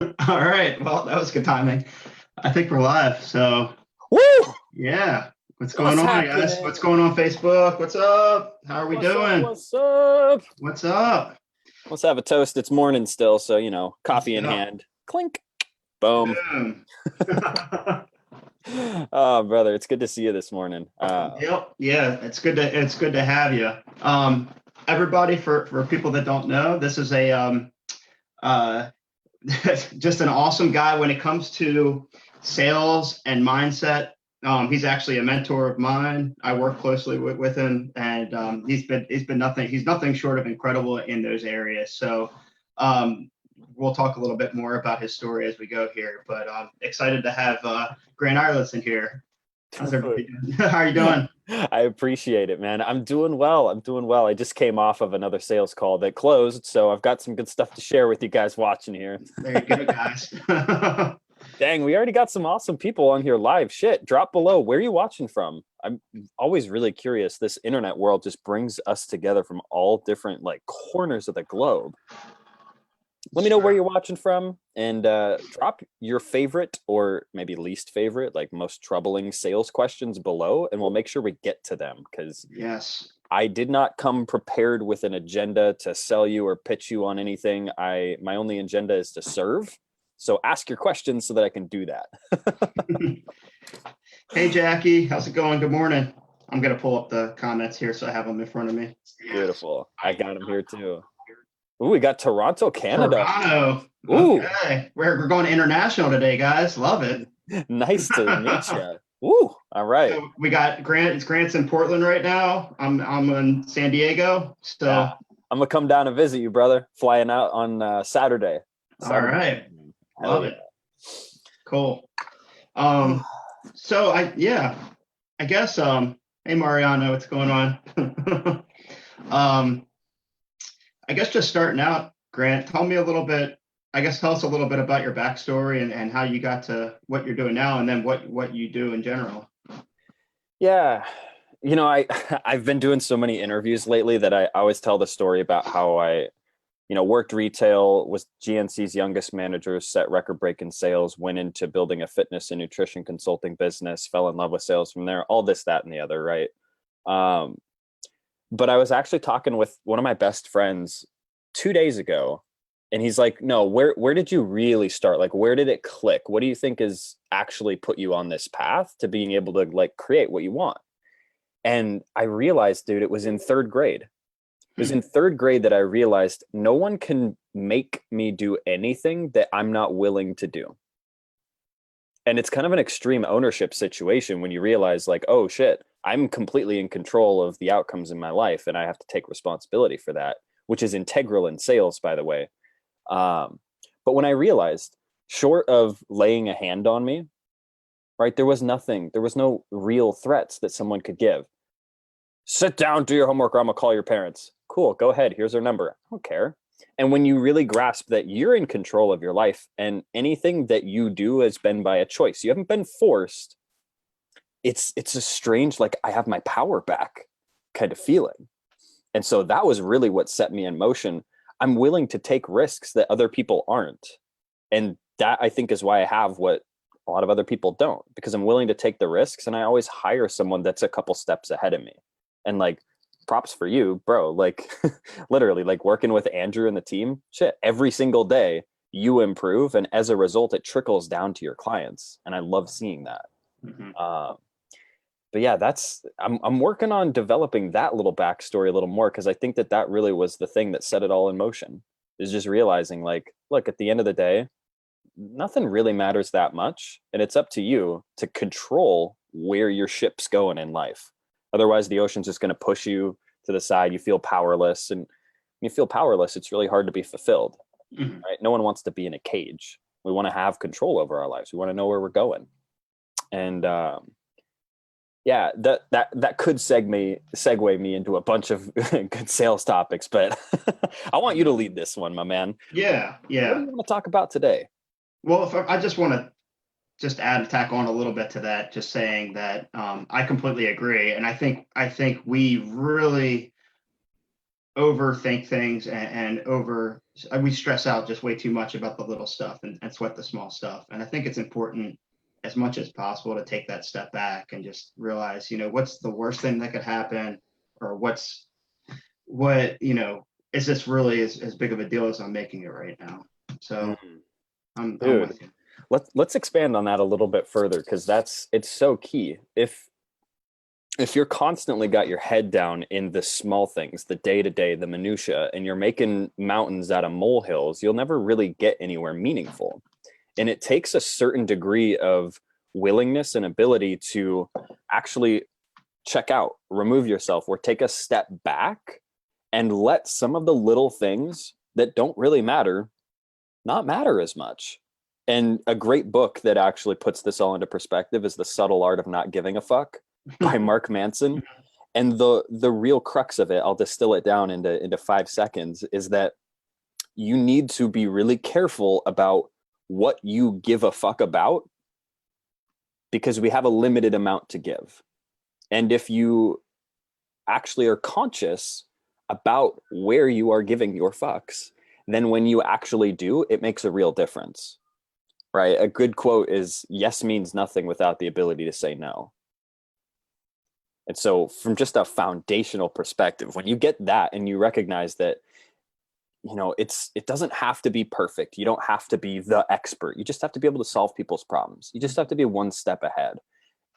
All right. Well, that was good timing. I think we're live. So, Woo! yeah. What's going What's on, guys? What's happening? going on Facebook? What's up? How are we What's up? doing? What's up? What's up? Let's have a toast. It's morning still, so Let's coffee in go. hand. Clink. Boom. Boom. Oh, brother, it's good to see you this morning. Yep. Yeah, it's good to have you. Everybody, for people that don't know, this is a uh just an awesome guy when it comes to sales and mindset. He's actually a mentor of mine. I work closely with him, and he's nothing short of incredible in those areas. So we'll talk a little bit more about his story as we go here. But I'm excited to have Grant Eilertson here. How's everybody doing? How are you doing? I appreciate it, man. I'm doing well. I'm doing well. I just came off of another sales call that closed, so I've got some good stuff to share with you guys watching here. There you go, guys. Dang, we already got some awesome people on here live. Shit, drop below. Where are you watching from? I'm always really curious. This internet world just brings us together from all different like corners of the globe. Let me know where you're watching from and drop your favorite or maybe least favorite, like most troubling sales questions below, and we'll make sure we get to them because Yes. I did not come prepared with an agenda to sell you or pitch you on anything. My only agenda is to serve. So ask your questions so that I can do that. Hey, Jackie, how's it going? Good morning. I'm gonna pull up the comments here so I have them in front of me. Beautiful. I got them here too. Ooh, we got Toronto, Canada. Toronto. Ooh, Okay, we're going international today, guys. Love it. nice to meet you. Ooh, all right. So we got Grant. Grant's in Portland right now. I'm in San Diego. Yeah, So I'm gonna come down and visit you, brother. Flying out on Saturday. all Saturday. right, Hell love yeah. it. Cool. Um, so I guess hey Mariano, what's going on? um, I guess just starting out, Grant, tell me a little bit, I guess tell us a little bit about your backstory and how you got to what you're doing now and then what you do in general. Yeah. I I've been doing so many interviews lately that I always tell the story about how I worked retail, was GNC's youngest manager, set record breaking sales, went into building a fitness and nutrition consulting business, fell in love with sales from there, all this, that, and the other, right? Um, but I was actually talking with one of my best friends 2 days ago, and he's like, "No, where did you really start? Like, where did it click? What do you think is actually put you on this path to being able to like create what you want?" And I realized, dude, it was in third grade. It was in third grade that I realized no one can make me do anything that I'm not willing to do. And it's kind of an extreme ownership situation when you realize, like, oh shit, I'm completely in control of the outcomes in my life and I have to take responsibility for that, which is integral in sales, by the way. Um, but when I realized, short of laying a hand on me, right, there was nothing, there was no real threats that someone could give. Sit down, do your homework, or I'm gonna call your parents. Cool, go ahead. Here's their number. I don't care. And when you really grasp that you're in control of your life and anything that you do has been by a choice, you haven't been forced. It's a strange, like I have my power back kind of feeling. And so that was really what set me in motion. I'm willing to take risks that other people aren't. And that I think is why I have what a lot of other people don't, because I'm willing to take the risks and I always hire someone that's a couple steps ahead of me. And like props for you, bro. Like literally like working with Andrew and the team, shit, every single day you improve. And as a result, it trickles down to your clients. And I love seeing that. Mhm. Um, but yeah, I'm working on developing that little backstory a little more because I think that really was the thing that set it all in motion. Is just realizing like, look, at the end of the day, nothing really matters that much, and it's up to you to control where your ship's going in life. Otherwise, the ocean's just going to push you to the side. You feel powerless, and when you feel powerless, it's really hard to be fulfilled. Mhm. Right? No one wants to be in a cage. We want to have control over our lives. We want to know where we're going, and yeah, that could segue me into a bunch of good sales topics, but I want you to lead this one, my man. Yeah, What do yeah. you want to talk about today? Well, if I just want to just add tack on a little bit to that, just saying that I completely agree, and I think we really overthink things we stress out just way too much about the little stuff and sweat the small stuff. And I think it's important as much as possible to take that step back and just realize, what's the worst thing that could happen, or is this really as big of a deal as I'm making it right now? So I'm Dude, with you. let's expand on that a little bit further, because it's so key. If you're constantly got your head down in the small things, the day-to-day, the minutia, and you're making mountains out of molehills, you'll never really get anywhere meaningful. And it takes a certain degree of willingness and ability to actually check out, remove yourself, or take a step back and let some of the little things that don't really matter not matter as much. And a great book that actually puts this all into perspective is The Subtle Art of Not Giving a Fuck by Mark Manson. And the real crux of it, I'll distill it down into 5 seconds, is that you need to be really careful about what you give a fuck about, because we have a limited amount to give. And if you actually are conscious about where you are giving your fucks, then when you actually do, it makes a real difference, right? A good quote is, yes means nothing without the ability to say no. And so from just a foundational perspective, when you get that and you recognize that, it doesn't have to be perfect. You don't have to be the expert. You just have to be able to solve people's problems. You just have to be one step ahead.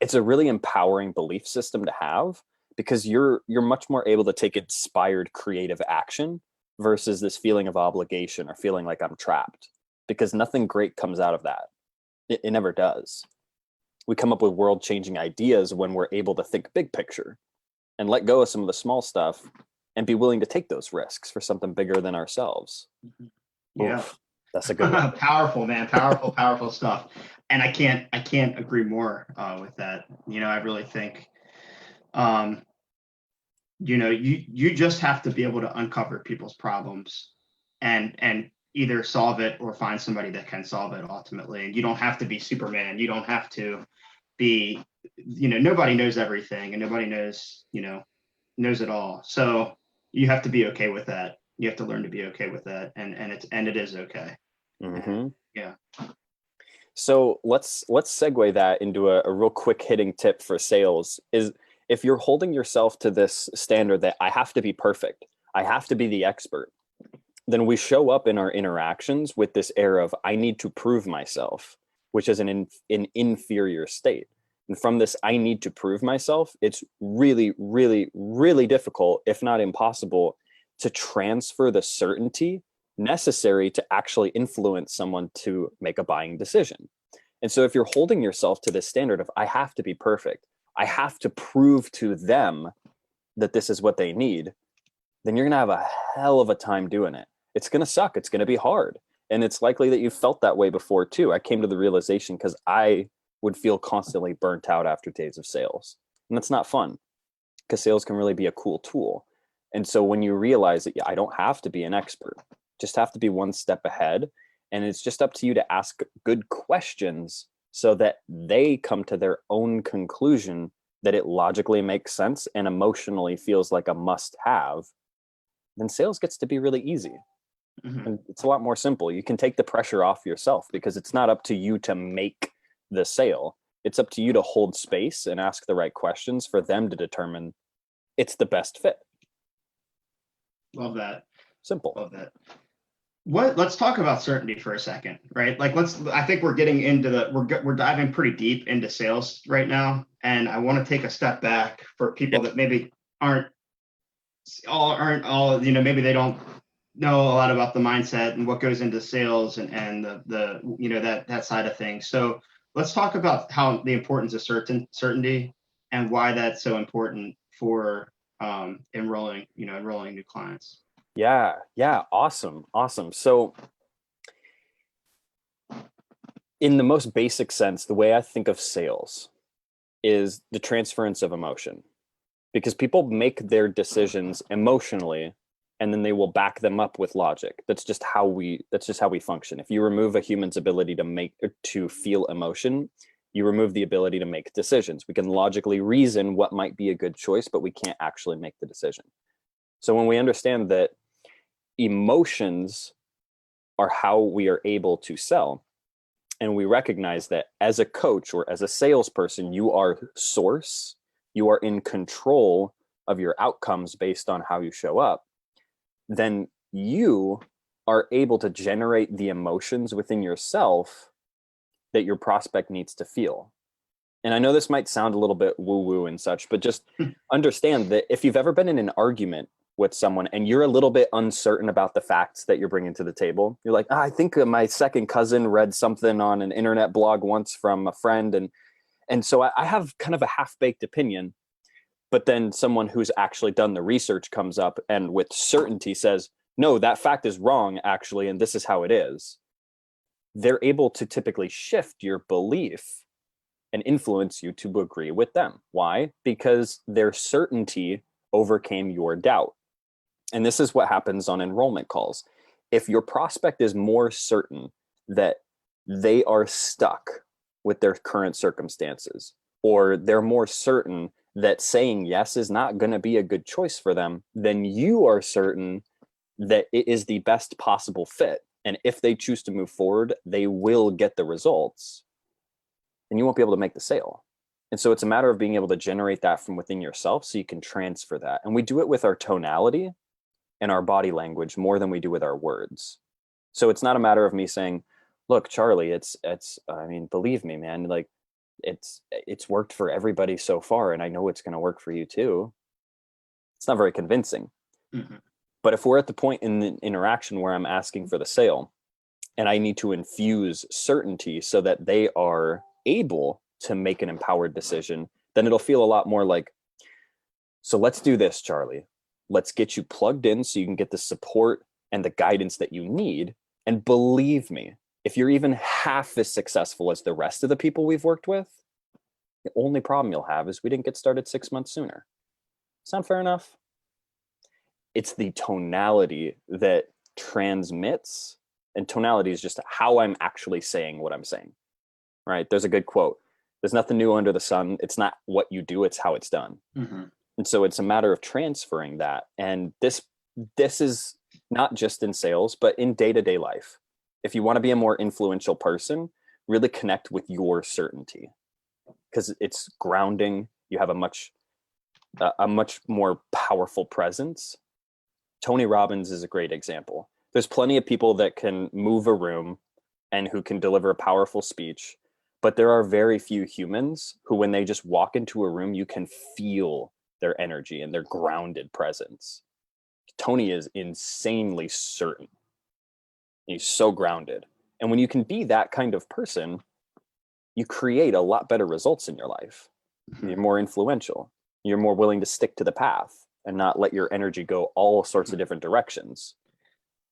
It's a really empowering belief system to have, because you're much more able to take inspired creative action versus this feeling of obligation or feeling like I'm trapped, because nothing great comes out of that. It never does. We come up with world-changing ideas when we're able to think big picture and let go of some of the small stuff and be willing to take those risks for something bigger than ourselves. Yeah. Oof, that's a good one. Powerful, man. Powerful stuff. And I can't agree more with that. I really think, you just have to be able to uncover people's problems and either solve it or find somebody that can solve it ultimately. And you don't have to be Superman. You don't have to be, nobody knows everything, and nobody knows it all. So you have to be okay with that. You have to learn to be okay with that. And it is okay. Mm-hmm. Yeah. So let's segue that into a real quick hitting tip for sales. Is if you're holding yourself to this standard that I have to be perfect, I have to be the expert, then we show up in our interactions with this air of I need to prove myself, which is an inferior state. And from this I need to prove myself, it's really, really, really difficult, if not impossible, to transfer the certainty necessary to actually influence someone to make a buying decision. And so if you're holding yourself to this standard of I have to be perfect, I have to prove to them that this is what they need, then you're going to have a hell of a time doing it. It's going to suck. It's going to be hard. And it's likely that you felt that way before too. I came to the realization because I would feel constantly burnt out after days of sales. And that's not fun, because sales can really be a cool tool. And so when you realize that I don't have to be an expert, just have to be one step ahead. And it's just up to you to ask good questions so that they come to their own conclusion that it logically makes sense and emotionally feels like a must have, then sales gets to be really easy. Mm-hmm. And it's a lot more simple. You can take the pressure off yourself, because it's not up to you to make the sale. It's up to you to hold space and ask the right questions for them to determine it's the best fit. Love that. Simple. Love that. Let's talk about certainty for a second, right? Like I think we're getting into we're diving pretty deep into sales right now. And I want to take a step back for people that maybe aren't all, maybe they don't know a lot about the mindset and what goes into sales and the that side of things. So let's talk about how the importance of certainty and why that's so important for enrolling new clients. Yeah. Awesome. So in the most basic sense, the way I think of sales is the transference of emotion, because people make their decisions emotionally and then they will back them up with logic. That's just how we function. If you remove a human's ability to feel emotion, you remove the ability to make decisions. We can logically reason what might be a good choice, but we can't actually make the decision. So when we understand that emotions are how we are able to sell, and we recognize that as a coach or as a salesperson, you are source, you are in control of your outcomes based on how you show up, then you are able to generate the emotions within yourself that your prospect needs to feel. And I know this might sound a little bit woo-woo and such, but just understand that if you've ever been in an argument with someone and you're a little bit uncertain about the facts that you're bringing to the table, you're like, I think my second cousin read something on an internet blog once from a friend, and so I have kind of a half-baked opinion. But then someone who's actually done the research comes up and with certainty says, no, that fact is wrong, actually, and this is how it is. They're able to typically shift your belief and influence you to agree with them. Why? Because their certainty overcame your doubt. And this is what happens on enrollment calls. If your prospect is more certain that they are stuck with their current circumstances, or they're more certain that saying yes is not going to be a good choice for them, then you are certain that it is the best possible fit. And if they choose to move forward, they will get the results. And you won't be able to make the sale. And so it's a matter of being able to generate that from within yourself so you can transfer that. And we do it with our tonality and our body language more than we do with our words. So it's not a matter of me saying, look, Charlie, I mean, believe me, man, like it's worked for everybody so far. And I know it's going to work for you too. It's not very convincing. Mm-hmm. But if we're at the point in the interaction where I'm asking for the sale and I need to infuse certainty so that they are able to make an empowered decision, then it'll feel a lot more like, so let's do this, Charlie. Let's get you plugged in so you can get the support and the guidance that you need. And believe me, if you're even half as successful as the rest of the people we've worked with, the only problem you'll have is we didn't get started 6 months sooner. Sound fair enough? It's the tonality that transmits, and tonality is just how I'm actually saying what I'm saying. Right? There's a good quote. There's nothing new under the sun. It's not what you do, it's how it's done. Mm-hmm. And so it's a matter of transferring that. And this is not just in sales, but in day-to-day life. If you want to be a more influential person, really connect with your certainty because it's grounding. You have a much more powerful presence. Tony Robbins is a great example. There's plenty of people that can move a room and who can deliver a powerful speech. But there are very few humans who, when they just walk into a room, you can feel their energy and their grounded presence. Tony is insanely certain. He's so grounded. And when you can be that kind of person, you create a lot better results in your life. Mm-hmm. You're more influential. You're more willing to stick to the path and not let your energy go all sorts of different directions.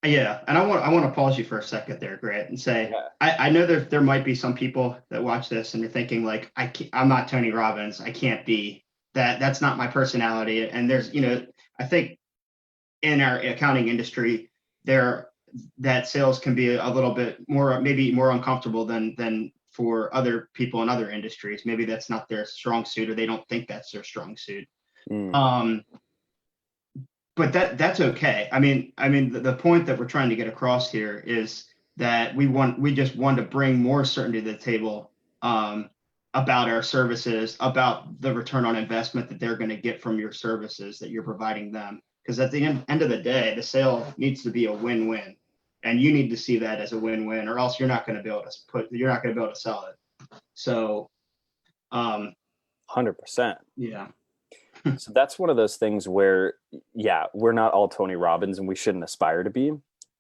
Yeah, and I want to pause you for a second there, Grant, and say I know there might be some people that watch this and they're thinking like I'm not Tony Robbins, I can't be that. That's not my personality. And there's I think in our accounting industry that sales can be a little bit more maybe more uncomfortable than for other people in other industries. Maybe that's not their strong suit or they don't think that's their strong suit. But that's okay. I mean, the point that we're trying to get across here is that we just want to bring more certainty to the table about our services, about the return on investment that they're going to get from your services that you're providing them. Because at the end of the day, the sale needs to be a win-win, and you need to see that as a win-win, or else you're not going to be able to sell it. So, 100%. Yeah. So that's one of those things where, we're not all Tony Robbins and we shouldn't aspire to be,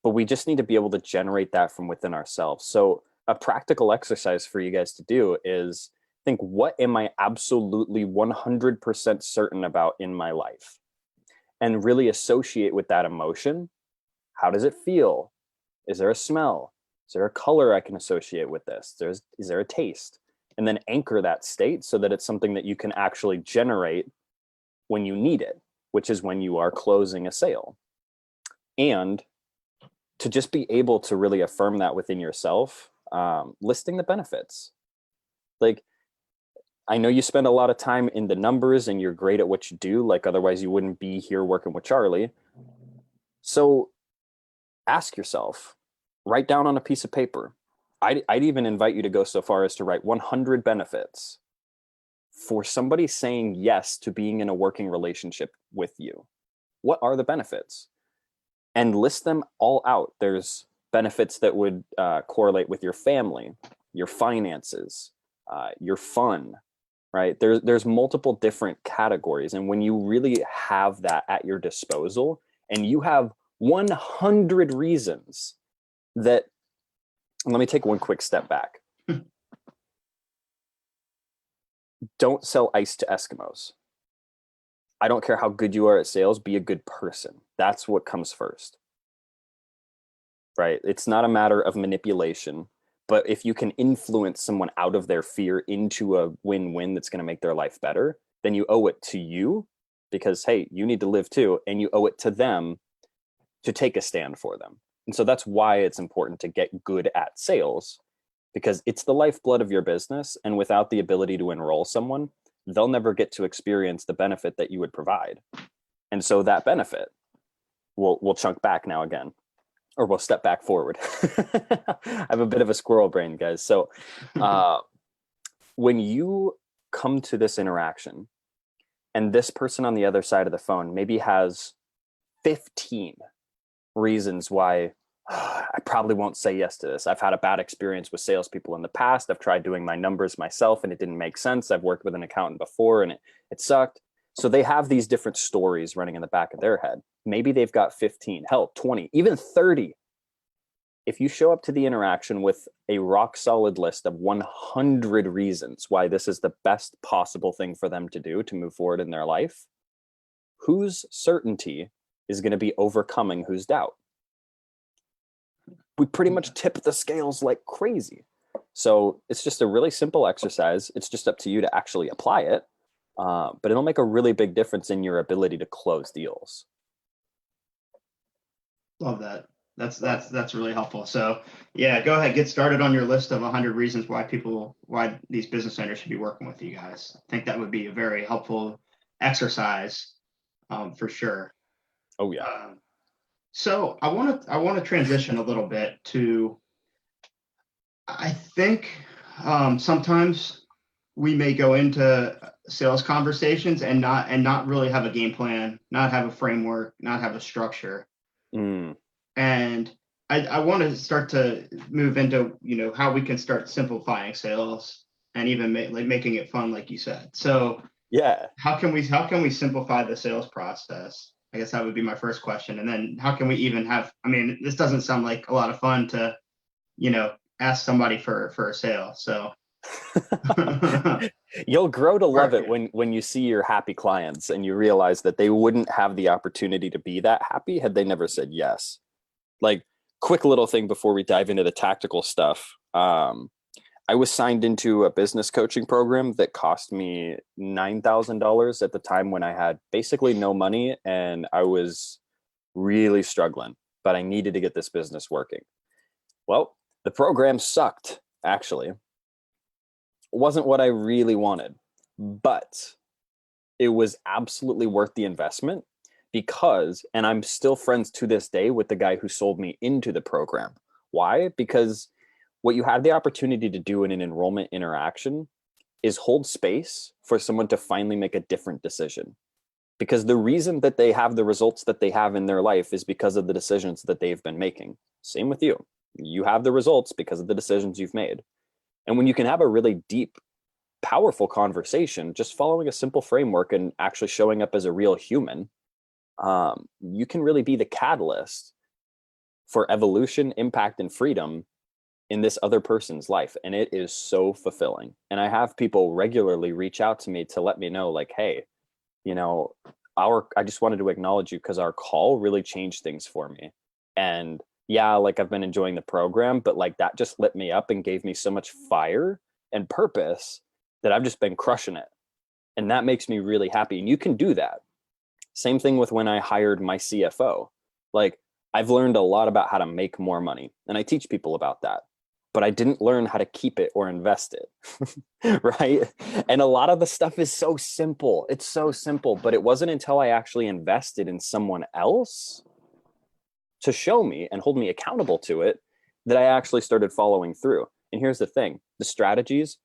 but we just need to be able to generate that from within ourselves. So a practical exercise for you guys to do is think, what am I absolutely 100% certain about in my life? And really associate with that emotion. How does it feel? Is there a smell? Is there a color I can associate with this? Is there a taste? And then anchor that state so that it's something that you can actually generate when you need it, which is when you are closing a sale. And to just be able to really affirm that within yourself, listing the benefits. Like, I know you spend a lot of time in the numbers and you're great at what you do. Like, otherwise you wouldn't be here working with Charlie. So ask yourself, write down on a piece of paper. I'd even invite you to go so far as to write 100 benefits for somebody saying yes to being in a working relationship with you. What are the benefits? And list them all out. There's benefits that would correlate with your family, your finances, your fun, right? There's multiple different categories. And when you really have that at your disposal and you have 100 reasons that, let me take one quick step back. Don't sell ice to Eskimos. I don't care how good you are at sales, be a good person. That's what comes first, right? It's not a matter of manipulation, but if you can influence someone out of their fear into a win-win that's going to make their life better, then you owe it to you because, hey, you need to live too, and you owe it to them to take a stand for them. And so that's why it's important to get good at sales, because it's the lifeblood of your business. And without the ability to enroll someone, they'll never get to experience the benefit that you would provide. And so that benefit, we'll chunk back now again, or we'll step back forward. I have a bit of a squirrel brain, guys. So when you come to this interaction and this person on the other side of the phone maybe has 15 reasons why I probably won't say yes to this. I've had a bad experience with salespeople in the past. I've tried doing my numbers myself and it didn't make sense. I've worked with an accountant before and it sucked. So they have these different stories running in the back of their head. Maybe they've got 15, hell, 20, even 30. If you show up to the interaction with a rock solid list of 100 reasons why this is the best possible thing for them to do to move forward in their life, whose certainty is going to be overcoming whose doubt? We pretty much tip the scales like crazy. So it's just a really simple exercise. It's just up to you to actually apply it. But it'll make a really big difference in your ability to close deals. Love that. That's really helpful. So yeah, go ahead, get started on your list of 100 reasons why these business owners should be working with you guys. I think that would be a very helpful exercise, for sure. Oh yeah. So I want to transition a little bit to, I think sometimes we may go into sales conversations and not really have a game plan, not have a framework, not have a structure. And I want to start to move into, how we can start simplifying sales and even making it fun, like you said. So yeah, how can we simplify the sales process? I guess that would be my first question. And then how can we even this doesn't sound like a lot of fun to, ask somebody for a sale. So you'll grow to love it when you see your happy clients and you realize that they wouldn't have the opportunity to be that happy had they never said yes. Like, quick little thing before we dive into the tactical stuff. I was signed into a business coaching program that cost me $9,000 at the time when I had basically no money and I was really struggling, but I needed to get this business working. Well, the program sucked, actually. It wasn't what I really wanted, but it was absolutely worth the investment because, and I'm still friends to this day with the guy who sold me into the program. Why? Because what you have the opportunity to do in an enrollment interaction is hold space for someone to finally make a different decision. Because the reason that they have the results that they have in their life is because of the decisions that they've been making. Same with you. You have the results because of the decisions you've made. And when you can have a really deep, powerful conversation, just following a simple framework and actually showing up as a real human, you can really be the catalyst for evolution, impact, and freedom in this other person's life. And it is so fulfilling. And I have people regularly reach out to me to let me know, like, hey, I just wanted to acknowledge you because our call really changed things for me. And yeah, like, I've been enjoying the program, but like, that just lit me up and gave me so much fire and purpose that I've just been crushing it. And that makes me really happy. And you can do that. Same thing with when I hired my CFO. Like, I've learned a lot about how to make more money, and I teach people about that. but I didn't learn how to keep it or invest it. Right. And a lot of the stuff is so simple. It's so simple, but it wasn't until I actually invested in someone else to show me and hold me accountable to it that I actually started following through. And here's the thing, the strategies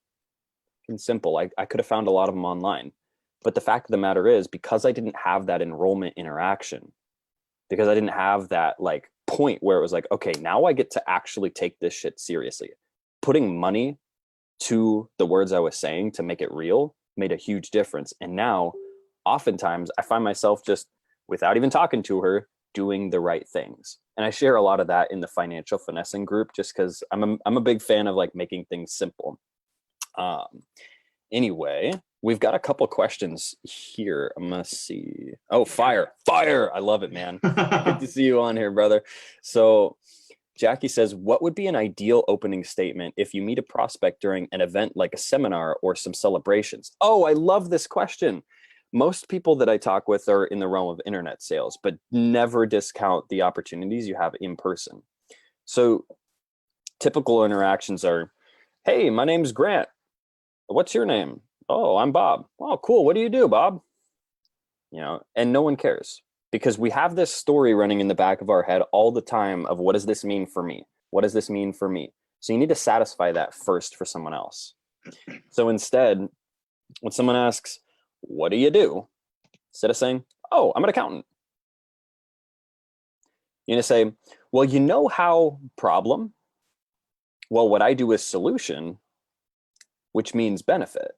and simple. I could have found a lot of them online, but the fact of the matter is, because I didn't have that enrollment interaction, because I didn't have that like point where it was like, okay, now I get to actually take this shit seriously. Putting money to the words I was saying to make it real made a huge difference. And now oftentimes I find myself just, without even talking to her, doing the right things. And I share a lot of that in the financial finessing group, just because I'm a big fan of like making things simple. Anyway, we've got a couple questions here. I'm gonna see. Oh, fire. I love it, man. Good to see you on here, brother. So Jackie says, what would be an ideal opening statement if you meet a prospect during an event like a seminar or some celebrations? Oh, I love this question. Most people that I talk with are in the realm of internet sales, but never discount the opportunities you have in person. So typical interactions are, hey, my name's Grant. What's your name? Oh, I'm Bob. Oh, cool. What do you do, Bob? You know, and no one cares because we have this story running in the back of our head all the time of what does this mean for me? What does this mean for me? So you need to satisfy that first for someone else. So instead, when someone asks, what do you do? Instead of saying, oh, I'm an accountant. You're going to say, well, you know how problem? Well, what I do is solution, which means benefit.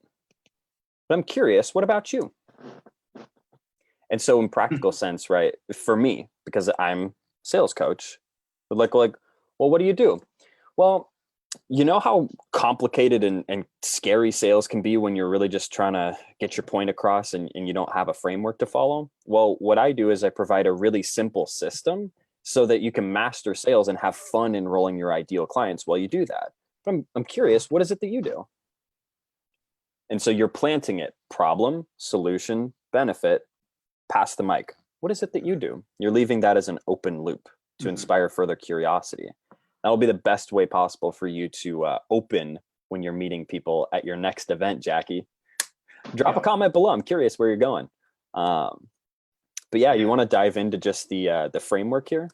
But I'm curious, what about you? And so in practical sense, right, for me, because I'm sales coach, like, well, what do you do? Well, you know how complicated and scary sales can be when you're really just trying to get your point across and you don't have a framework to follow? Well, what I do is I provide a really simple system so that you can master sales and have fun enrolling your ideal clients while you do that. But I'm curious, what is it that you do? And so you're planting it, problem, solution, benefit, pass the mic. What is it that you do? You're leaving that as an open loop to inspire further curiosity. That'll be the best way possible for you to open when you're meeting people at your next event, Jackie. Drop a comment below. I'm curious where you're going. But yeah, you want to dive into just the framework here?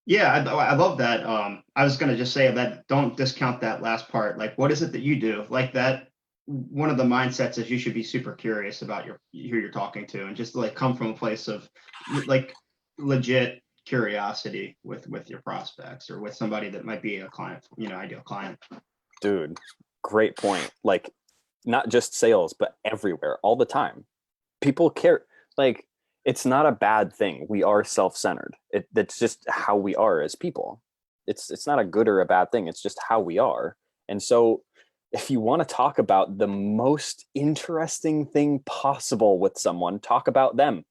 Yeah, I love that. I was going to just say that don't discount that last part. Like, what is it that you do? Like that, one of the mindsets is you should be super curious about who you're talking to, and just like come from a place of like legit curiosity with your prospects or with somebody that might be a client, ideal client. Dude, great point. Like, not just sales, but everywhere, all the time. People care. Like, it's not a bad thing. We are self-centered. That's just how we are as people. It's not a good or a bad thing. It's just how we are. And so if you want to talk about the most interesting thing possible with someone, talk about them.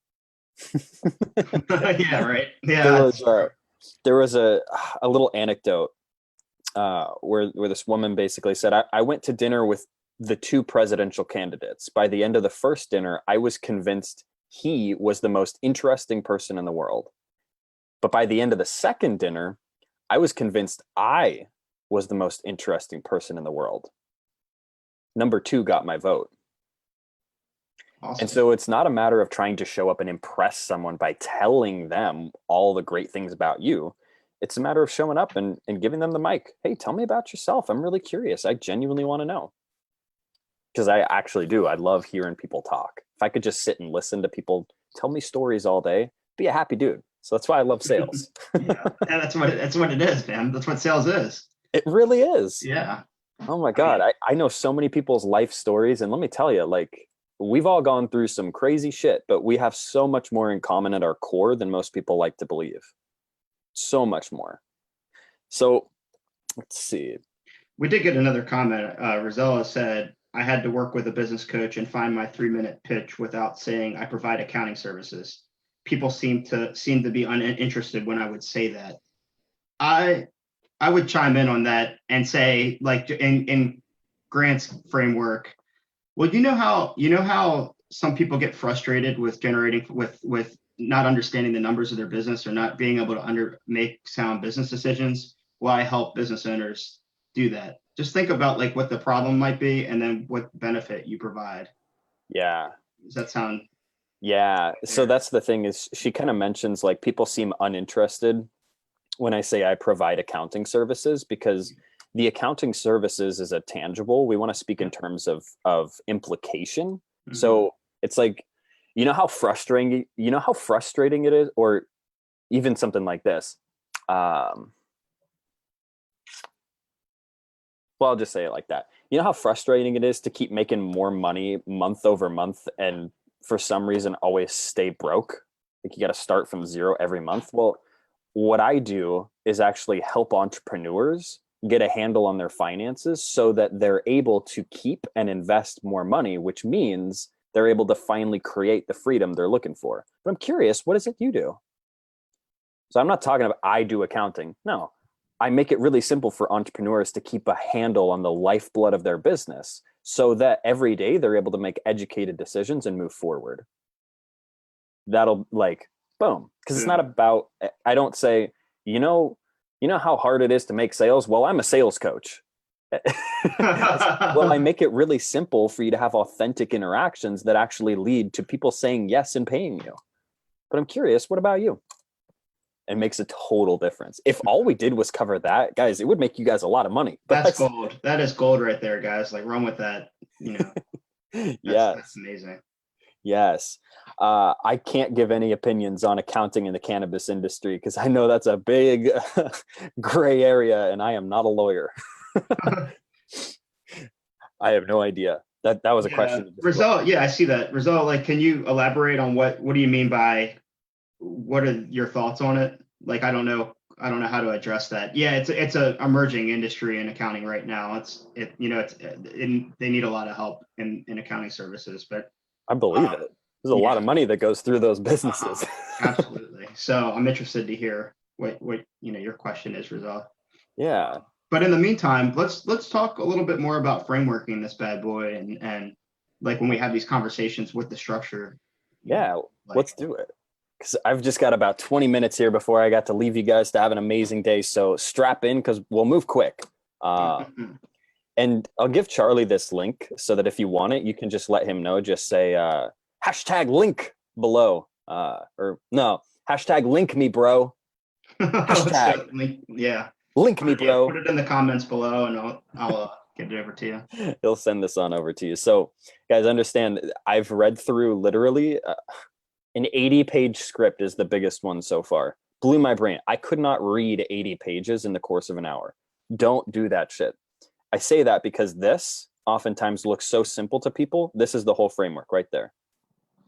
Yeah, right. Yeah. There was a little anecdote where this woman basically said, I went to dinner with the two presidential candidates. By the end of the first dinner, I was convinced he was the most interesting person in the world. But by the end of the second dinner, I was convinced I was the most interesting person in the world. Number two got my vote. Awesome. And so it's not a matter of trying to show up and impress someone by telling them all the great things about you. It's a matter of showing up and giving them the mic. Hey, tell me about yourself. I'm really curious. I genuinely want to know. Because I actually do. I love hearing people talk. If I could just sit and listen to people tell me stories all day, be a happy dude. So that's why I love sales. Yeah, that's what it is, man. That's what sales is. It really is. Yeah. Oh my God. I know so many people's life stories. And let me tell you, like, we've all gone through some crazy shit, but we have so much more in common at our core than most people like to believe. So much more. So let's see. We did get another comment. Rosella said, I had to work with a business coach and find my 3-minute pitch without saying I provide accounting services. People seem to be uninterested when I would say that. I would chime in on that and say, like, in Grant's framework, well, you know how some people get frustrated with generating with not understanding the numbers of their business or not being able to make sound business decisions. Well, I help business owners do that. Just think about like what the problem might be and then what benefit you provide. Yeah. Does that sound Yeah. So fair? that's the thing is she kind of mentions like people seem uninterested when I say I provide accounting services because the accounting services is a tangible. We want to speak in Yeah. terms of implication. Hmm. So it's like, how frustrating it is, or even something like this. Um, well, I'll just say it like that. You know how frustrating it is to keep making more money month over month and for some reason always stay broke? Like you got to start from zero every month. Well, what I do is actually help entrepreneurs get a handle on their finances so that they're able to keep and invest more money, which means they're able to finally create the freedom they're looking for. But I'm curious, what is it you do? So I'm not talking about I do accounting. No, I make it really simple for entrepreneurs to keep a handle on the lifeblood of their business so that every day they're able to make educated decisions and move forward. That'll like boom, because it's not Boom. about, I don't say, you know, how hard it is to make sales. Well, I'm a sales coach. Well, I make it really simple for you to have authentic interactions that actually lead to people saying yes and paying you. But I'm curious, what about you? It makes a total difference. If all we did was cover that, guys, it would make you guys a lot of money. But That's gold. That is gold right there, guys. Like run with that. You know, that's yes, amazing. yes. I can't give any opinions on accounting in the cannabis industry because I know that's a big gray area, and I am not a lawyer. I have no idea. That was a Yeah, question to just result. Yeah, I see that result. Like, can you elaborate on what do you mean by what are your thoughts on it? Like, I don't know how to address that. Yeah, it's a emerging industry in accounting right now. They need a lot of help in accounting services, but I believe um, it. There's a lot yeah, of money that goes through those uh-huh, businesses. absolutely. So I'm interested to hear what your question is, Rizal. Yeah. But in the meantime, let's talk a little bit more about frameworking this bad boy and like when we have these conversations with the structure, Yeah. like Let's do it. Because I've just got about 20 minutes here before I got to leave you guys to have an amazing day. So strap in because we'll move quick. Uh, and I'll give Charlie this link so that if you want it, you can just let him know. Just say hashtag link below. Or no, hashtag link me, bro. let's Hashtag go. Yeah, link me, yeah. bro. Put it in the comments below, and I'll get it over to you. He'll send this on over to you. So, guys, understand I've read through literally an 80-page script is the biggest one so far. Blew my brain. I could not read 80 pages in the course of an hour. Don't do that shit. I say that because this oftentimes looks so simple to people. This is the whole framework right there.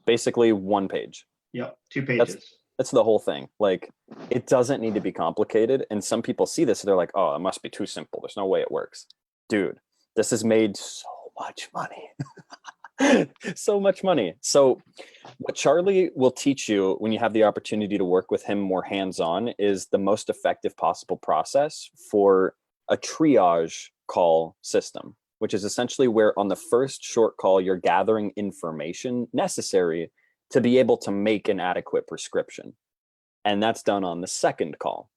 Basically one page. Yep, two That's pages. that's the whole thing. Like it doesn't need to be complicated. And some people see this, they're like, oh, it must be too simple. There's no way it works. Dude, this has made so much money. So much money. So what Charlie will teach you when you have the opportunity to work with him more hands-on is the most effective possible process for a triage call system, which is essentially where on the first short call you're gathering information necessary to be able to make an adequate prescription. And that's done on the second call.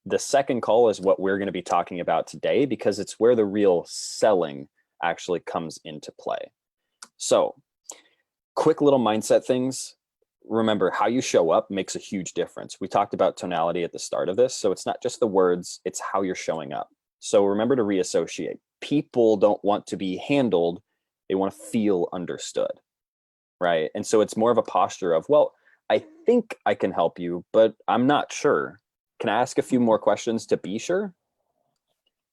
The second call is what we're going to be talking about today because it's where the real selling actually comes into play. So, quick little mindset things. Remember, how you show up makes a huge difference. We talked about tonality at the start of this. So, it's not just the words, it's how you're showing up. So, remember to reassociate. People don't want to be handled, they want to feel understood. Right. And so, it's more of a posture of, well, I think I can help you, but I'm not sure. Can I ask a few more questions to be sure?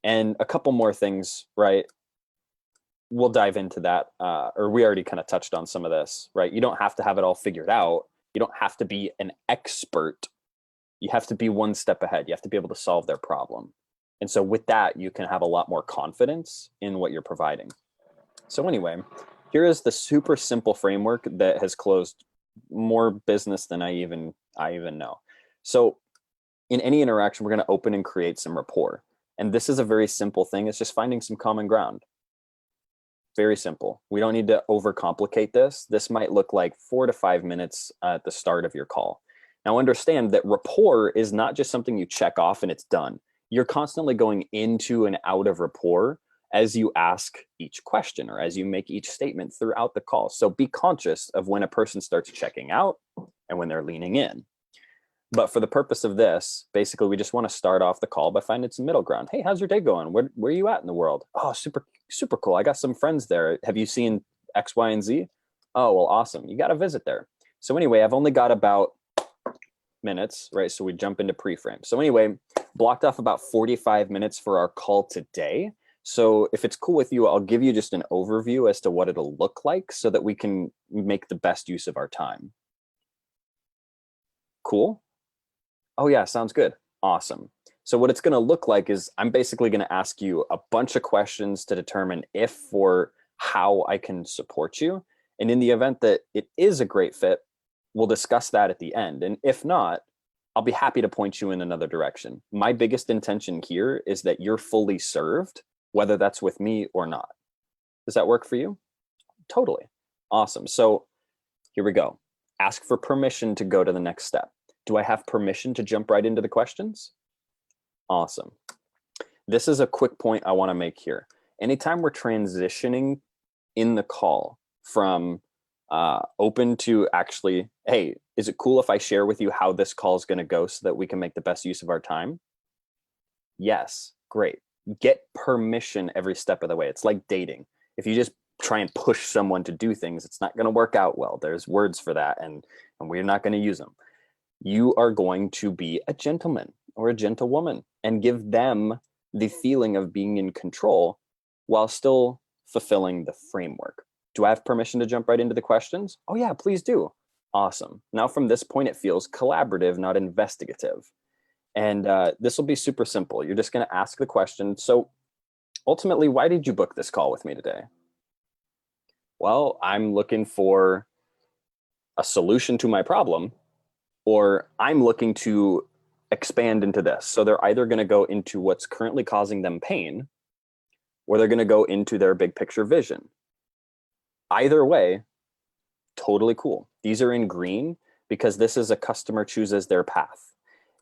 And a couple more things, right? We'll dive into that, or we already kind of touched on some of this, right? You don't have to have it all figured out. You don't have to be an expert. You have to be one step ahead. You have to be able to solve their problem. And so with that, you can have a lot more confidence in what you're providing. So anyway, here is the super simple framework that has closed more business than I even know. So in any interaction, we're going to open and create some rapport. And this is a very simple thing. It's just finding some common ground. Very simple. We don't need to overcomplicate this. This might look like 4 to 5 minutes at the start of your call. Now, understand that rapport is not just something you check off and it's done. you're constantly going into and out of rapport as you ask each question or as you make each statement throughout the call. So be conscious of when a person starts checking out and when they're leaning in. But for the purpose of this, basically, we just want to start off the call by finding some middle ground. Hey, how's your day going? Where are you at in the world? Oh, super, super cool. I got some friends there. Have you seen X, Y, and Z? Oh, well, awesome. You got to visit there. So anyway, I've only got about minutes, right? So we jump into pre-frame. So anyway, blocked off about 45 minutes for our call today. So if it's cool with you, I'll give you just an overview as to what it'll look like so that we can make the best use of our time. Cool? Oh yeah, sounds good. Awesome. So what it's going to look like is I'm basically going to ask you a bunch of questions to determine if or how I can support you. And in the event that it is a great fit, we'll discuss that at the end. And if not, I'll be happy to point you in another direction. My biggest intention here is that you're fully served, whether that's with me or not. Does that work for you? Totally. Awesome. So here we go. Ask for permission to go to the next step. Do I have permission to jump right into the questions? Awesome. This is a quick point I want to make here. Anytime we're transitioning in the call from open to actually, hey, is it cool if I share with you how this call is going to go so that we can make the best use of our time? Yes, great. Get permission every step of the way. It's like dating. If you just try and push someone to do things, it's not going to work out well. There's words for that, and we're not going to use them. You are going to be a gentleman or a gentlewoman and give them the feeling of being in control while still fulfilling the framework. Do I have permission to jump right into the questions? Oh yeah, please do. Awesome. Now from this point, it feels collaborative, not investigative. And this will be super simple. You're just going to ask the question. So ultimately, why did you book this call with me today? Well, I'm looking for a solution to my problem, or I'm looking to expand into this. So they're either going to go into what's currently causing them pain, or they're going to go into their big picture vision. Either way, totally cool. These are in green because this is a customer chooses their path.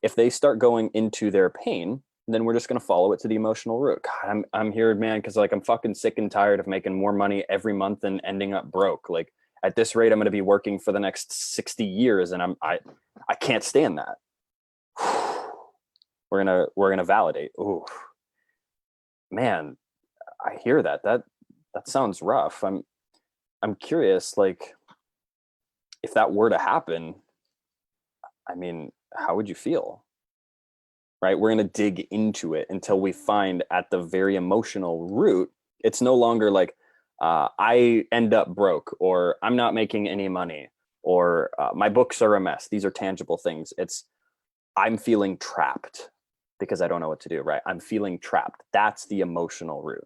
If they start going into their pain, then we're just going to follow it to the emotional root. God, I'm here, man, because like I'm fucking sick and tired of making more money every month and ending up broke. Like at this rate, I'm going to be working for the next 60 years, and I can't stand that. We're gonna validate. Ooh, man, I hear that. That sounds rough. I'm curious, like, if that were to happen, I mean, how would you feel? Right? We're going to dig into it until we find at the very emotional root, it's no longer like, I end up broke, or I'm not making any money, or my books are a mess. These are tangible things. It's, I'm feeling trapped because I don't know what to do, right? I'm feeling trapped. That's the emotional root.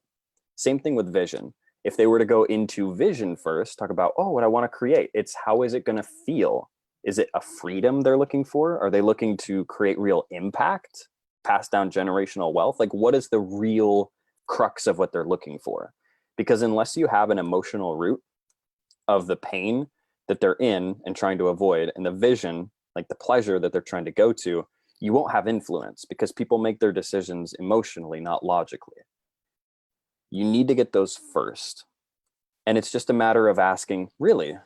Same thing with vision. If they were to go into vision first, talk about, oh, what I want to create, it's how is it going to feel? Is it a freedom they're looking for? Are they looking to create real impact, pass down generational wealth? Like, what is the real crux of what they're looking for? Because unless you have an emotional root of the pain that they're in and trying to avoid, and the vision, like the pleasure that they're trying to go to, you won't have influence because people make their decisions emotionally, not logically. You need to get those first. And it's just a matter of asking, really,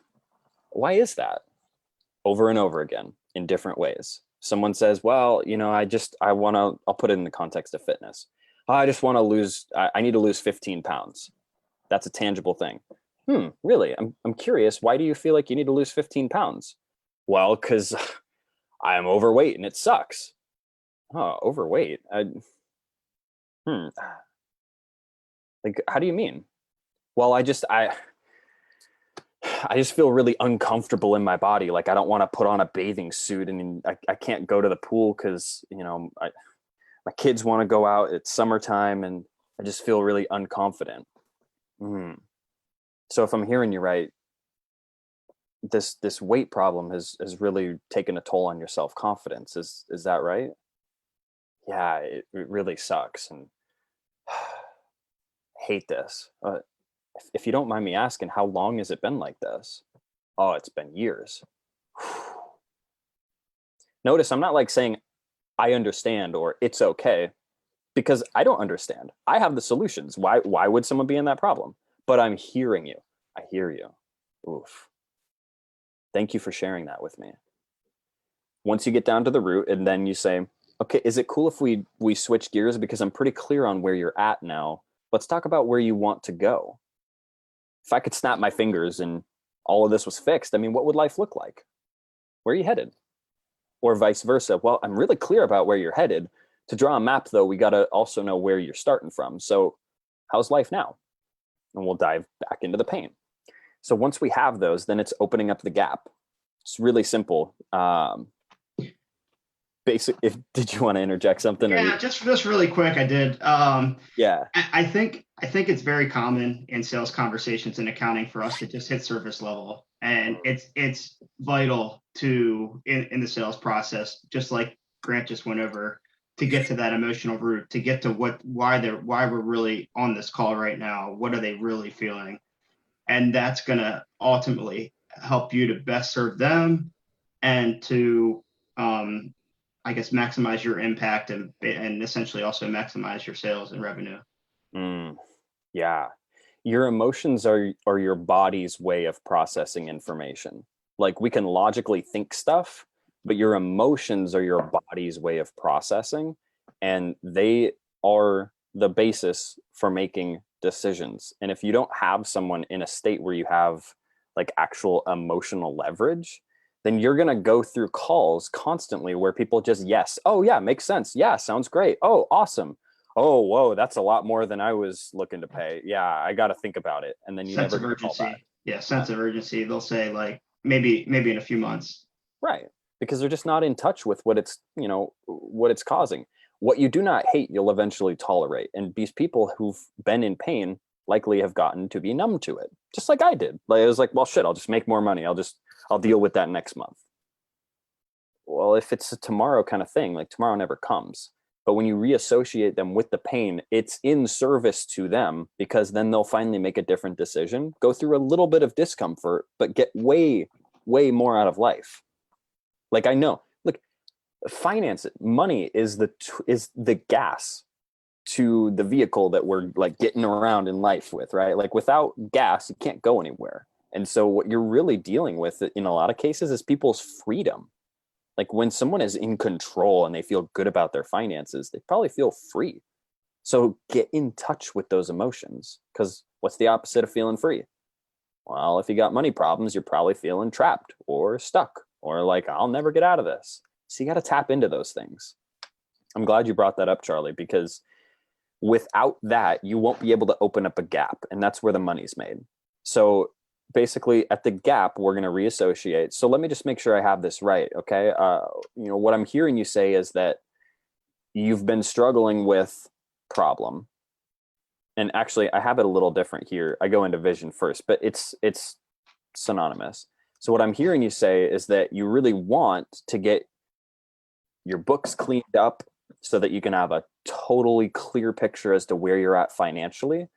why is that? Over and over again in different ways. Someone says, well, you know, I'll put it in the context of fitness. I just want to lose, I need to lose 15 pounds. That's a tangible thing. Really? I'm curious. Why do you feel like you need to lose 15 pounds? Well, because I am overweight and it sucks. Oh, overweight? Like, how do you mean? Well, I just feel really uncomfortable in my body. Like I don't want to put on a bathing suit, and I can't go to the pool because, you know, my kids want to go out. It's summertime and I just feel really unconfident. So if I'm hearing you right, this weight problem has really taken a toll on your self-confidence. Is that right? Yeah, it really sucks. And hate this. If you don't mind me asking, how long has it been like this? Oh, it's been years. Notice I'm not like saying I understand or it's okay. because I don't understand. I have the solutions. Why would someone be in that problem? But I'm hearing you. I hear you. Oof. Thank you for sharing that with me. Once you get down to the root, and then you say, okay, is it cool if we switch gears, because I'm pretty clear on where you're at now. Let's talk about where you want to go. If I could snap my fingers and all of this was fixed, I mean, what would life look like? Where are you headed? Or vice versa. Well, I'm really clear about where you're headed. To draw a map, though, we got to also know where you're starting from. So how's life now? And we'll dive back into the pain. So once we have those, then it's opening up the gap. It's really simple. Did you want to interject something? Yeah, just really quick. I did. Yeah. I think it's very common in sales conversations and accounting for us to just hit surface level, and it's vital to in the sales process, just like Grant just went over, to get to that emotional root, to get to why we're really on this call right now. What are they really feeling? And that's gonna ultimately help you to best serve them and to I guess maximize your impact and essentially also maximize your sales and revenue. Yeah. Your emotions are your body's way of processing information. Like, we can logically think stuff, but your emotions are your body's way of processing, and they are the basis for making decisions. And if you don't have someone in a state where you have like actual emotional leverage, then you're going to go through calls constantly where people just, yes, oh yeah, makes sense. Yeah, sounds great. Oh, awesome. Oh, whoa, that's a lot more than I was looking to pay. Yeah, I got to think about it. And then you Sense never of get a call back. urgency. Yeah, sense of urgency. They'll say like maybe in a few months. Right. Because they're just not in touch with what it's causing. What you do not hate, you'll eventually tolerate. And these people who've been in pain likely have gotten to be numb to it. Just like I did. Like, I was like, well, shit, I'll just make more money. I'll deal with that next month. Well, if it's a tomorrow kind of thing, like tomorrow never comes. But when you reassociate them with the pain, it's in service to them, because then they'll finally make a different decision, go through a little bit of discomfort, but get way, way more out of life. Like, I know, look, finance, money is the gas to the vehicle that we're like getting around in life with, right? Like, without gas, you can't go anywhere. And so what you're really dealing with in a lot of cases is people's freedom. Like, when someone is in control and they feel good about their finances, they probably feel free. So get in touch with those emotions, because what's the opposite of feeling free? Well, if you got money problems, you're probably feeling trapped or stuck or like, I'll never get out of this. So you got to tap into those things. I'm glad you brought that up, Charlie, because without that, you won't be able to open up a gap. And that's where the money's made. So basically, at the gap, we're going to reassociate. So let me just make sure I have this right. Okay. What I'm hearing you say is that you've been struggling with problem. And actually, I have it a little different here. I go into vision first, but it's synonymous. So what I'm hearing you say is that you really want to get your books cleaned up so that you can have a totally clear picture as to where you're at financially,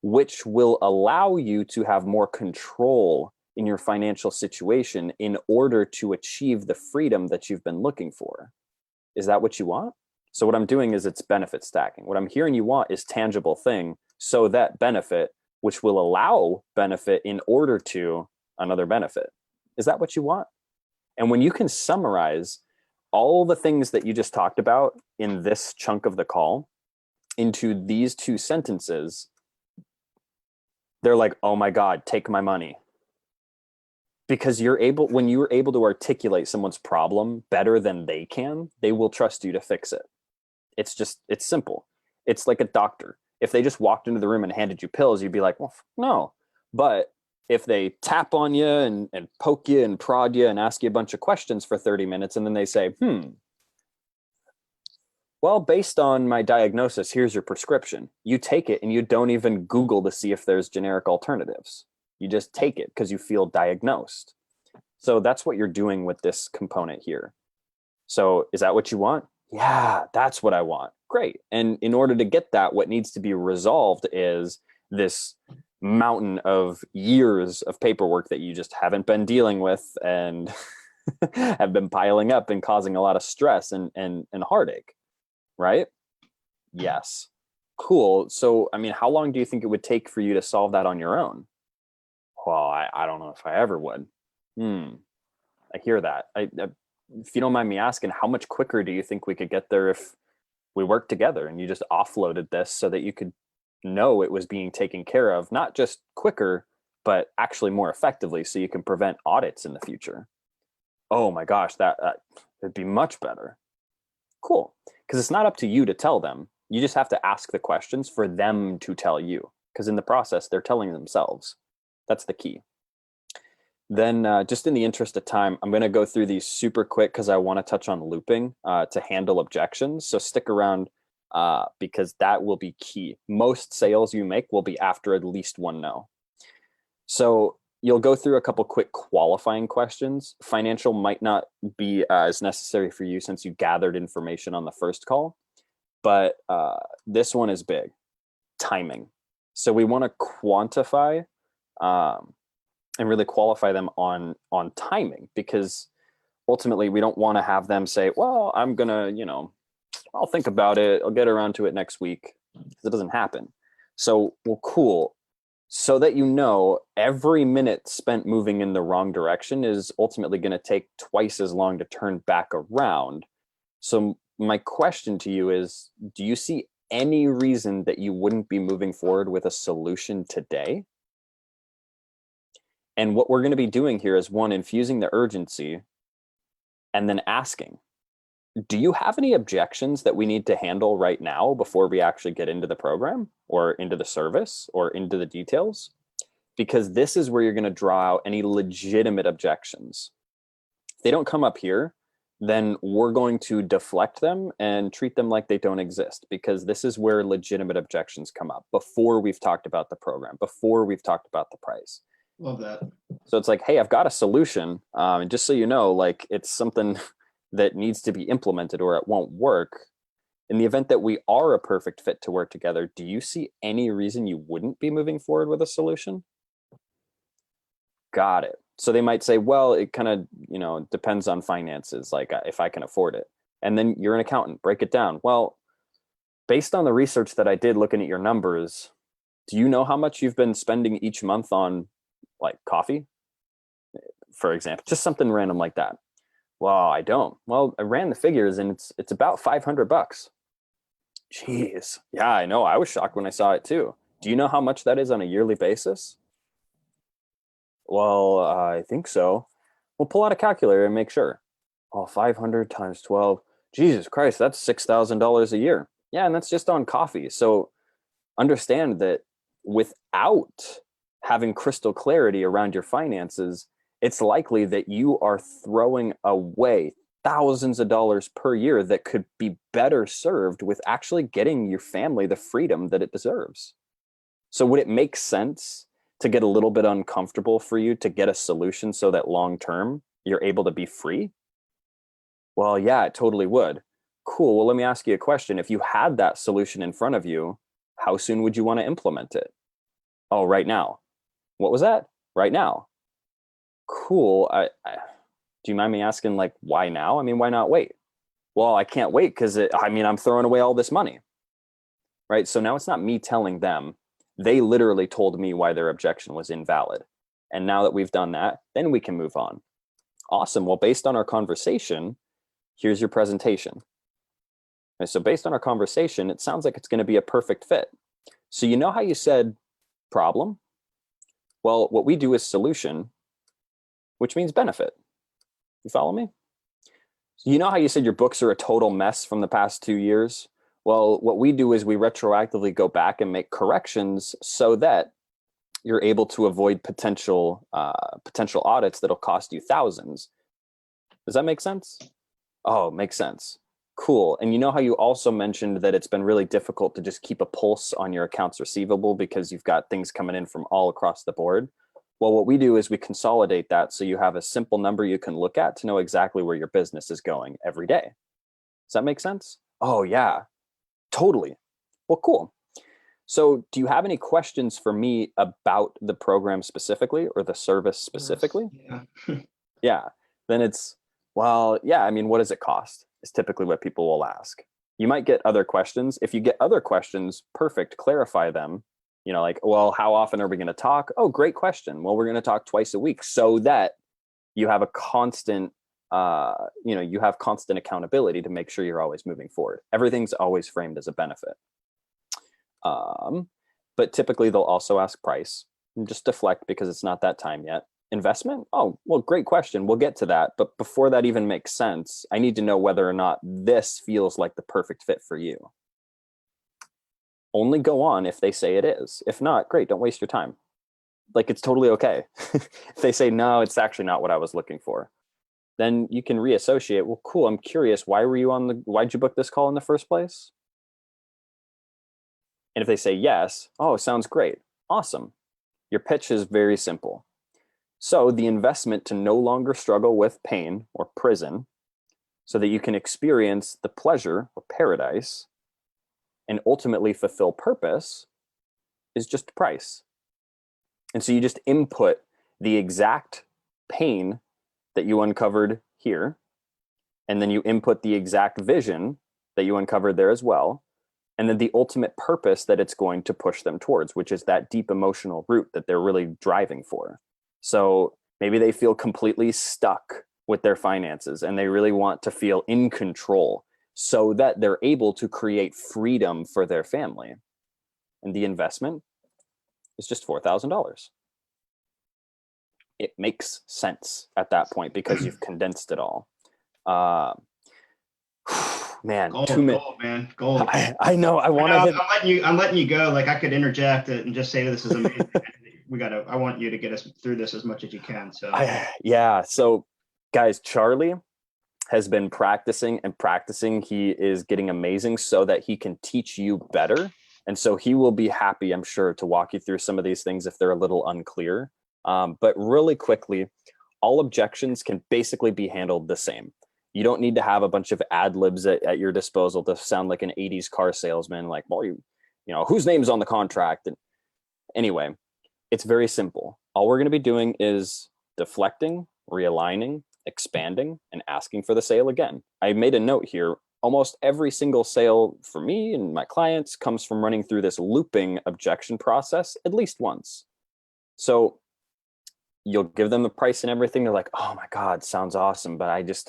which will allow you to have more control in your financial situation in order to achieve the freedom that you've been looking for. Is that what you want? So what I'm doing is it's benefit stacking. What I'm hearing you want is tangible thing, so that benefit, which will allow benefit in order to another benefit. Is that what you want? And when you can summarize all the things that you just talked about in this chunk of the call into these two sentences, they're like, oh my God, take my money. Because when you're able to articulate someone's problem better than they can, they will trust you to fix it. It's simple. It's like a doctor. If they just walked into the room and handed you pills, you'd be like, well, no. But if they tap on you and poke you and prod you and ask you a bunch of questions for 30 minutes, and then they say, well, based on my diagnosis, here's your prescription. You take it and you don't even Google to see if there's generic alternatives. You just take it because you feel diagnosed. So that's what you're doing with this component here. So is that what you want? Yeah, that's what I want. Great. And in order to get that, what needs to be resolved is this mountain of years of paperwork that you just haven't been dealing with and have been piling up and causing a lot of stress and heartache. Right? Yes. Cool. So, I mean, how long do you think it would take for you to solve that on your own? Well, I don't know if I ever would. I hear that. If you don't mind me asking, how much quicker do you think we could get there if we worked together and you just offloaded this so that you could know it was being taken care of, not just quicker, but actually more effectively so you can prevent audits in the future? Oh my gosh, that would be much better. Cool. Because it's not up to you to tell them. You just have to ask the questions for them to tell you. Because in the process, they're telling themselves. That's the key. Then just in the interest of time, I'm going to go through these super quick because I want to touch on looping to handle objections. So stick around because that will be key. Most sales you make will be after at least one no. So you'll go through a couple quick qualifying questions. Financial might not be as necessary for you since you gathered information on the first call, but this one is big. Timing. So we want to quantify and really qualify them on timing, because ultimately we don't want to have them say, well, I'm gonna, I'll think about it, I'll get around to it next week. It doesn't happen. So, well, cool. So that every minute spent moving in the wrong direction is ultimately going to take twice as long to turn back around. So my question to you is, do you see any reason that you wouldn't be moving forward with a solution today? And what we're going to be doing here is, one, infusing the urgency, and then asking, do you have any objections that we need to handle right now before we actually get into the program or into the service or into the details? Because this is where you're going to draw out any legitimate objections. If they don't come up here, then we're going to deflect them and treat them like they don't exist, because this is where legitimate objections come up before we've talked about the program, before we've talked about the price. Love that. So it's like, hey, I've got a solution. And just so you know, like, it's something that needs to be implemented or it won't work. In the event that we are a perfect fit to work together, do you see any reason you wouldn't be moving forward with a solution? Got it. So they might say, well, it kind of, depends on finances, like if I can afford it. And then you're an accountant, break it down. Well, based on the research that I did looking at your numbers, do you know how much you've been spending each month on like coffee, for example? Just something random like that. Well, I don't. Well, I ran the figures and it's about $500. Jeez. Yeah, I know. I was shocked when I saw it too. Do you know how much that is on a yearly basis? Well, I think so. Well, pull out a calculator and make sure. Oh, 500 times 12. Jesus Christ, that's $6,000 a year. Yeah, and that's just on coffee. So understand that without having crystal clarity around your finances, it's likely that you are throwing away thousands of dollars per year that could be better served with actually getting your family the freedom that it deserves. So would it make sense to get a little bit uncomfortable for you to get a solution so that long term you're able to be free? Well, yeah, it totally would. Cool. Well, let me ask you a question. If you had that solution in front of you, how soon would you want to implement it? Oh, right now. What was that? Right now. Cool. Do you mind me asking, like, why now? I mean, why not wait? Well, I can't wait because I'm throwing away all this money. Right. So now it's not me telling them. They literally told me why their objection was invalid. And now that we've done that, then we can move on. Awesome. Well, based on our conversation, here's your presentation. Okay, so based on our conversation, it sounds like it's going to be a perfect fit. So you know how you said problem? Well, what we do is solution, which means benefit. You follow me? So you know how you said your books are a total mess from the past 2 years? Well, what we do is we retroactively go back and make corrections so that you're able to avoid potential audits that'll cost you thousands. Does that make sense? Oh, makes sense. Cool. And you know how you also mentioned that it's been really difficult to just keep a pulse on your accounts receivable because you've got things coming in from all across the board? Well, what we do is we consolidate that so you have a simple number you can look at to know exactly where your business is going every day. Does that make sense? Oh, yeah, totally. Well, cool. So do you have any questions for me about the program specifically or the service specifically? Yeah. Yeah. Then it's, well, yeah, I mean, what does it cost? Is typically what people will ask. You might get other questions. If you get other questions, perfect, clarify them. Like, well, how often are we going to talk? Oh, great question. Well, we're going to talk twice a week, so that you have a constant, you have constant accountability to make sure you're always moving forward. Everything's always framed as a benefit. But typically they'll also ask price, and just deflect because it's not that time yet. Investment? Oh, well, great question. We'll get to that. But before that even makes sense, I need to know whether or not this feels like the perfect fit for you. Only go on if they say it is. If not, great, don't waste your time. Like, it's totally okay. If they say, no, it's actually not what I was looking for, then you can reassociate. Well, cool, I'm curious, why'd you book this call in the first place? And if they say yes, oh, sounds great. Awesome. Your pitch is very simple. So the investment to no longer struggle with pain or prison, so that you can experience the pleasure or paradise and ultimately fulfill purpose, is just price. And so you just input the exact pain that you uncovered here, and then you input the exact vision that you uncovered there as well, and then the ultimate purpose that it's going to push them towards, which is that deep emotional root that they're really driving for. So maybe they feel completely stuck with their finances and they really want to feel in control so that they're able to create freedom for their family. And the investment is just $4,000. It makes sense at that point because you've condensed it all. Man, gold, man, gold. I know. I'm letting you go. Like, I could interject it and just say this is amazing. I want you to get us through this as much as you can. So So guys, Charlie has been practicing and practicing. He is getting amazing so that he can teach you better. And so he will be happy, I'm sure, to walk you through some of these things if they're a little unclear. But really quickly, all objections can basically be handled the same. You don't need to have a bunch of ad libs at your disposal to sound like an 80s car salesman, like, well, whose name's on the contract? And anyway, it's very simple. All we're going to be doing is deflecting, realigning, expanding, and asking for the sale again. I made a note here. Almost every single sale for me and my clients comes from running through this looping objection process at least once. So you'll give them the price and everything. They're like, oh my God, sounds awesome. But it's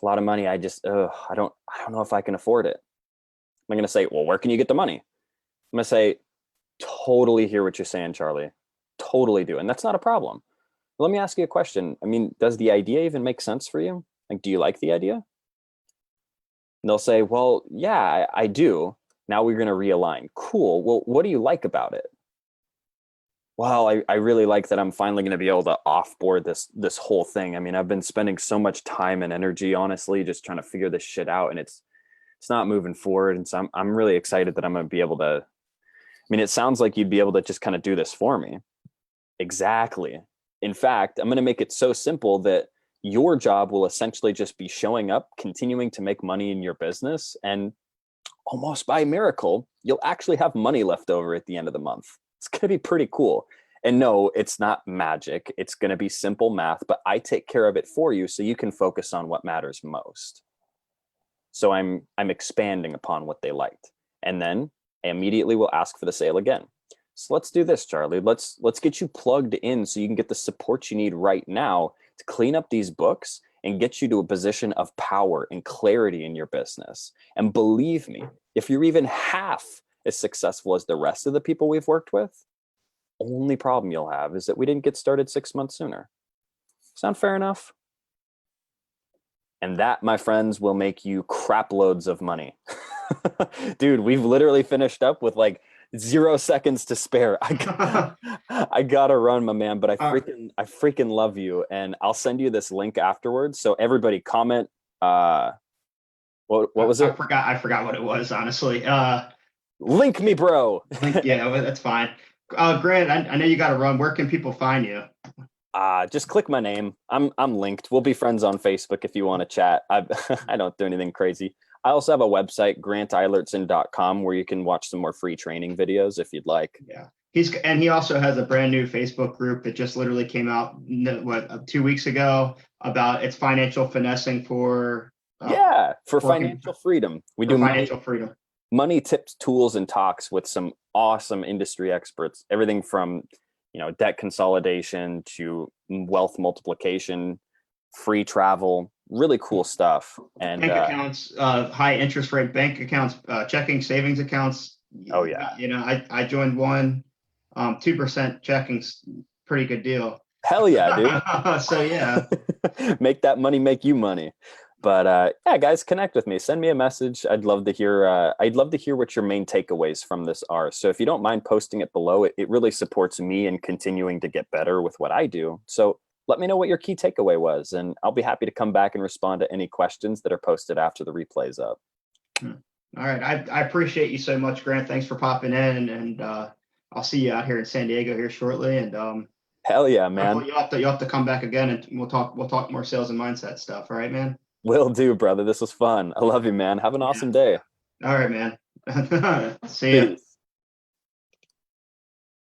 a lot of money. I don't know if I can afford it. I'm going to say, well, where can you get the money? I'm going to say, totally hear what you're saying, Charlie. Totally do. And that's not a problem. Let me ask you a question. I mean, does the idea even make sense for you? Like, do you like the idea? And they'll say, well, yeah, I do. Now we're going to realign. Cool. Well, what do you like about it? Well, I really like that I'm finally going to be able to offboard this whole thing. I mean, I've been spending so much time and energy, honestly, just trying to figure this shit out, and it's not moving forward. And so I'm really excited that I'm going to be able to. I mean, it sounds like you'd be able to just kind of do this for me. Exactly. In fact, I'm going to make it so simple that your job will essentially just be showing up, continuing to make money in your business, and almost by miracle, you'll actually have money left over at the end of the month. It's going to be pretty cool. And no, it's not magic. It's going to be simple math, but I take care of it for you so you can focus on what matters most. So I'm expanding upon what they liked. And then I immediately will ask for the sale again. So let's do this, Charlie. Let's get you plugged in so you can get the support you need right now to clean up these books and get you to a position of power and clarity in your business. And believe me, if you're even half as successful as the rest of the people we've worked with, only problem you'll have is that we didn't get started 6 months sooner. Sound fair enough? And that, my friends, will make you crap loads of money. Dude, we've literally finished up with like 0 seconds to spare. I gotta run, my man, but I freaking love you. And I'll send you this link afterwards. So everybody comment. What was it? I forgot what it was, honestly. Link me, bro. Yeah, that's fine. Grant, I know you got to run. Where can people find you? Just click my name. I'm linked. We'll be friends on Facebook if you want to chat. I don't do anything crazy. I also have a website, granteilertson.com, where you can watch some more free training videos if you'd like. Yeah. He also has a brand new Facebook group that just literally came out 2 weeks ago about its financial finessing for Yeah, for working financial freedom. We for do financial freedom. money tips, tools, and talks with some awesome industry experts. Everything from, debt consolidation to wealth multiplication, free travel, really cool stuff. And Bank accounts, high interest rate bank accounts, checking, savings accounts. oh yeah, I joined one, 2% checking's pretty good deal. hell yeah, dude. So yeah. Make that money make you money. But yeah, guys, connect with me. Send me a message. I'd love to hear. I'd love to hear what your main takeaways from this are. So if you don't mind posting it below, it really supports me in continuing to get better with what I do. So let me know what your key takeaway was, and I'll be happy to come back and respond to any questions that are posted after the replay's up. All right. I appreciate you so much, Grant. Thanks for popping in, and I'll see you out here in San Diego here shortly. And Hell yeah, man. you'll have to come back again, and we'll talk more sales and mindset stuff. All right, man. Will do, brother. This was fun. I love you, man. Have an awesome day. All right, man. See ya. Peace.